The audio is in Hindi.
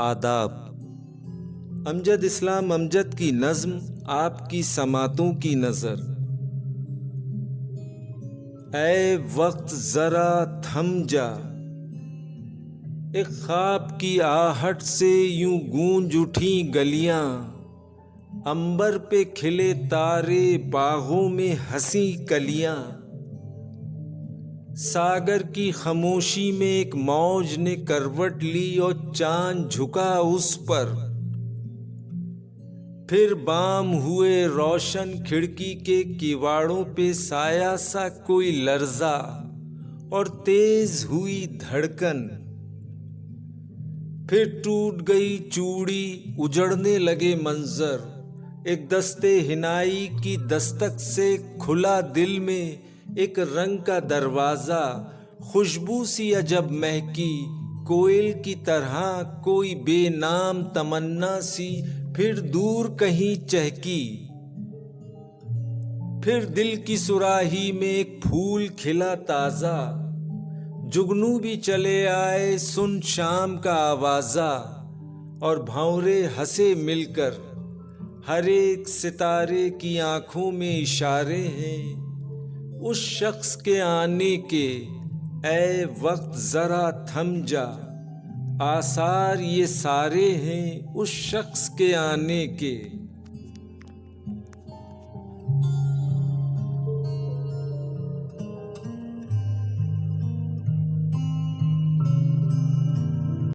आदाब। अमजद इस्लाम अमजद की नज़्म आपकी समातों की नज़र। ऐ वक्त ज़रा थम जा, एक ख्वाब की आहट से यूं गूंज उठी गलियां। अंबर पे खिले तारे, बागों में हंसी कलियां। सागर की खामोशी में एक मौज ने करवट ली और चांद झुका उस पर। फिर बाम हुए रोशन खिड़की के किवाड़ों पे साया सा कोई लर्जा और तेज हुई धड़कन। फिर टूट गई चूड़ी, उजड़ने लगे मंजर। एक दस्ते हिनाई की दस्तक से खुला दिल में एक रंग का दरवाजा। खुशबू सी अजब महकी, कोयल की तरह कोई बेनाम तमन्ना सी फिर दूर कहीं चहकी। फिर दिल की सुराही में एक फूल खिला ताजा। जुगनू भी चले आए सुन शाम का आवाजा, और भंवरे हंसे मिलकर। हर एक सितारे की आंखों में इशारे हैं उस शख्स के आने के। ऐ वक्त जरा थम जा, आसार ये सारे हैं उस शख्स के आने के।